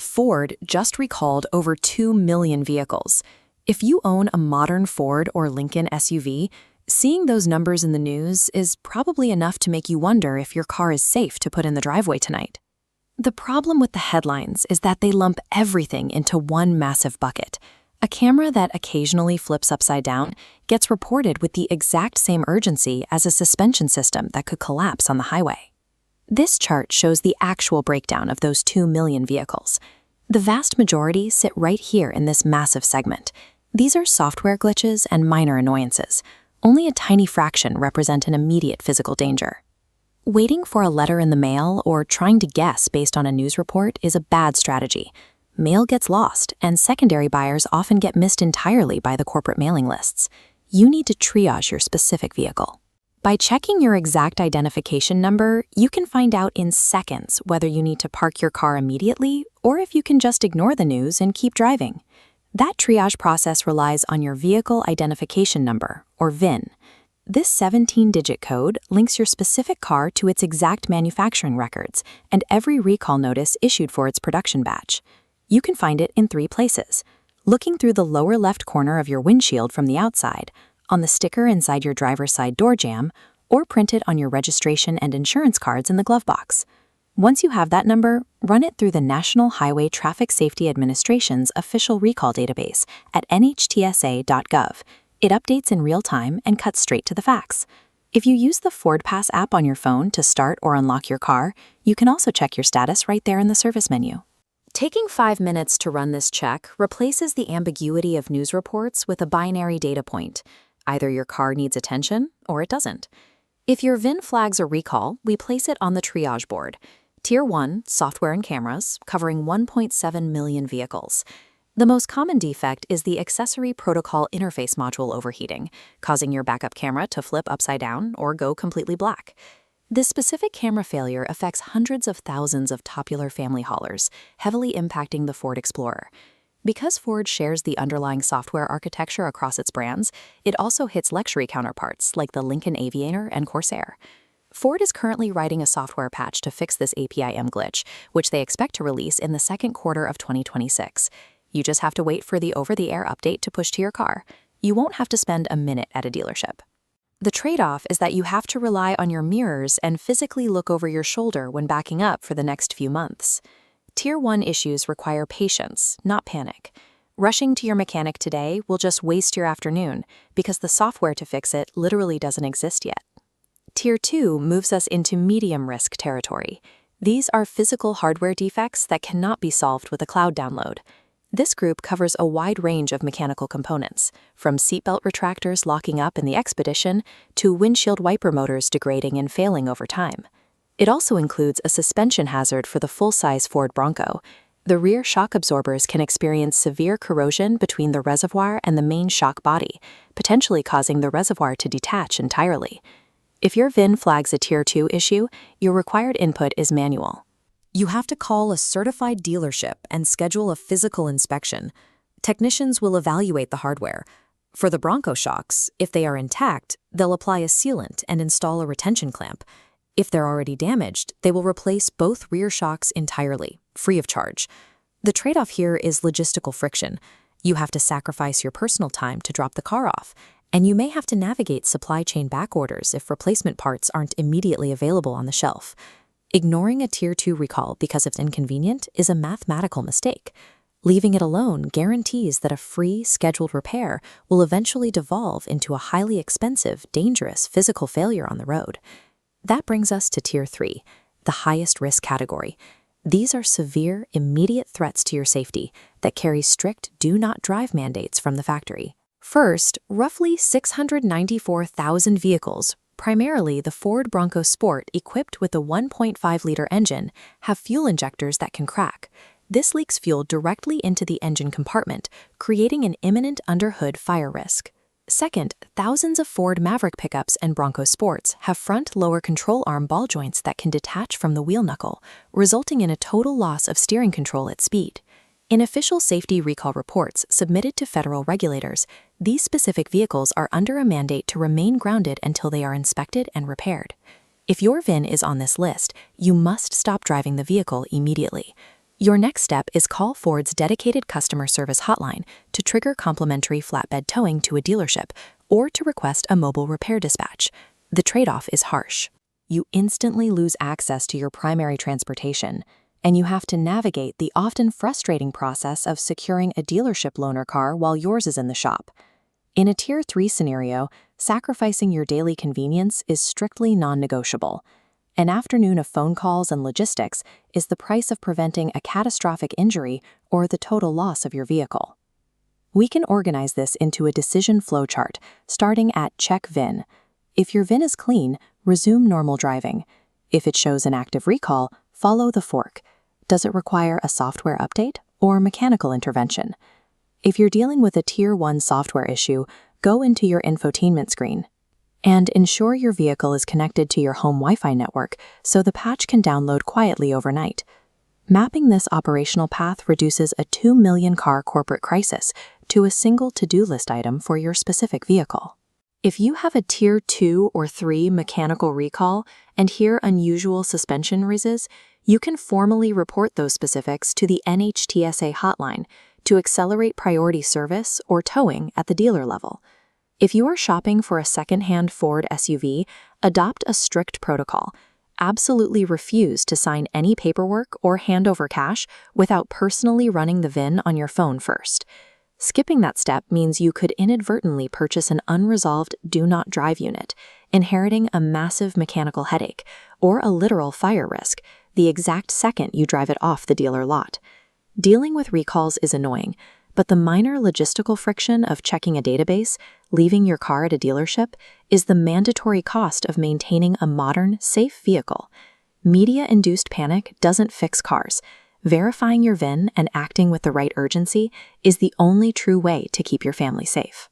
Ford just recalled over 2 million vehicles. If you own a modern Ford or Lincoln SUV, seeing those numbers in the news is probably enough to make you wonder if your car is safe to put in the driveway tonight. The problem with the headlines is that they lump everything into one massive bucket. A camera that occasionally flips upside down gets reported with the exact same urgency as a suspension system that could collapse on the highway. This chart shows the actual breakdown of those 2 million vehicles. The vast majority sit right here in this massive segment. These are software glitches and minor annoyances. Only a tiny fraction represent an immediate physical danger. Waiting for a letter in the mail or trying to guess based on a news report is a bad strategy. Mail gets lost, and secondary buyers often get missed entirely by the corporate mailing lists. You need to triage your specific vehicle. By checking your exact identification number, you can find out in seconds whether you need to park your car immediately or if you can just ignore the news and keep driving. That triage process relies on your vehicle identification number, or VIN. This 17-digit code links your specific car to its exact manufacturing records and every recall notice issued for its production batch. You can find it in 3 places: looking through the lower left corner of your windshield from the outside, on the sticker inside your driver's side door jamb, or printed on your registration and insurance cards in the glove box. Once you have that number, run it through the National Highway Traffic Safety Administration's official recall database at nhtsa.gov. It updates in real time and cuts straight to the facts. If you use the Ford Pass app on your phone to start or unlock your car, you can also check your status right there in the service menu. Taking 5 minutes to run this check replaces the ambiguity of news reports with a binary data point. Either your car needs attention or it doesn't. If your VIN flags a recall, we place it on the triage board. Tier 1, software and cameras, covering 1.7 million vehicles. The most common defect is the accessory protocol interface module overheating, causing your backup camera to flip upside down or go completely black. This specific camera failure affects hundreds of thousands of popular family haulers, heavily impacting the Ford Explorer. Because Ford shares the underlying software architecture across its brands, it also hits luxury counterparts like the Lincoln Aviator and Corsair. Ford is currently writing a software patch to fix this API-M glitch, which they expect to release in the second quarter of 2026. You just have to wait for the over-the-air update to push to your car. You won't have to spend a minute at a dealership. The trade-off is that you have to rely on your mirrors and physically look over your shoulder when backing up for the next few months. Tier 1 issues require patience, not panic. Rushing to your mechanic today will just waste your afternoon because the software to fix it literally doesn't exist yet. Tier 2 moves us into medium-risk territory. These are physical hardware defects that cannot be solved with a cloud download. This group covers a wide range of mechanical components, from seatbelt retractors locking up in the Expedition to windshield wiper motors degrading and failing over time. It also includes a suspension hazard for the full-size Ford Bronco. The rear shock absorbers can experience severe corrosion between the reservoir and the main shock body, potentially causing the reservoir to detach entirely. If your VIN flags a Tier 2 issue, your required input is manual. You have to call a certified dealership and schedule a physical inspection. Technicians will evaluate the hardware. For the Bronco shocks, if they are intact, they'll apply a sealant and install a retention clamp. If they're already damaged, they will replace both rear shocks entirely, free of charge. The trade-off here is logistical friction. You have to sacrifice your personal time to drop the car off, and you may have to navigate supply chain back orders if replacement parts aren't immediately available on the shelf. Ignoring a Tier 2 recall because it's inconvenient is a mathematical mistake. Leaving it alone guarantees that a free, scheduled repair will eventually devolve into a highly expensive, dangerous physical failure on the road. That brings us to Tier 3, the highest risk category. These are severe, immediate threats to your safety that carry strict do-not-drive mandates from the factory. First, roughly 694,000 vehicles, primarily the Ford Bronco Sport equipped with a 1.5-liter engine, have fuel injectors that can crack. This leaks fuel directly into the engine compartment, creating an imminent under-hood fire risk. Second, thousands of Ford Maverick pickups and Bronco Sports have front-lower control arm ball joints that can detach from the wheel knuckle, resulting in a total loss of steering control at speed. In official safety recall reports submitted to federal regulators, these specific vehicles are under a mandate to remain grounded until they are inspected and repaired. If your VIN is on this list, you must stop driving the vehicle immediately. Your next step is call Ford's dedicated customer service hotline to trigger complimentary flatbed towing to a dealership or to request a mobile repair dispatch. The trade-off is harsh. You instantly lose access to your primary transportation, and you have to navigate the often frustrating process of securing a dealership loaner car while yours is in the shop. In a Tier 3 scenario, sacrificing your daily convenience is strictly non-negotiable. An afternoon of phone calls and logistics is the price of preventing a catastrophic injury or the total loss of your vehicle. We can organize this into a decision flowchart, starting at check VIN. If your VIN is clean, resume normal driving. If it shows an active recall, follow the fork. Does it require a software update or mechanical intervention? If you're dealing with a Tier 1 software issue, go into your infotainment screen and ensure your vehicle is connected to your home Wi-Fi network so the patch can download quietly overnight. Mapping this operational path reduces a 2 million car corporate crisis to a single to-do list item for your specific vehicle. If you have a Tier 2 or 3 mechanical recall and hear unusual suspension noises, you can formally report those specifics to the NHTSA hotline to accelerate priority service or towing at the dealer level. If you are shopping for a second-hand Ford SUV, adopt a strict protocol. Absolutely refuse to sign any paperwork or hand over cash without personally running the VIN on your phone first. Skipping that step means you could inadvertently purchase an unresolved do not drive unit, inheriting a massive mechanical headache or a literal fire risk the exact second you drive it off the dealer lot. Dealing with recalls is annoying, but the minor logistical friction of checking a database, leaving your car at a dealership, is the mandatory cost of maintaining a modern, safe vehicle. Media-induced panic doesn't fix cars. Verifying your VIN and acting with the right urgency is the only true way to keep your family safe.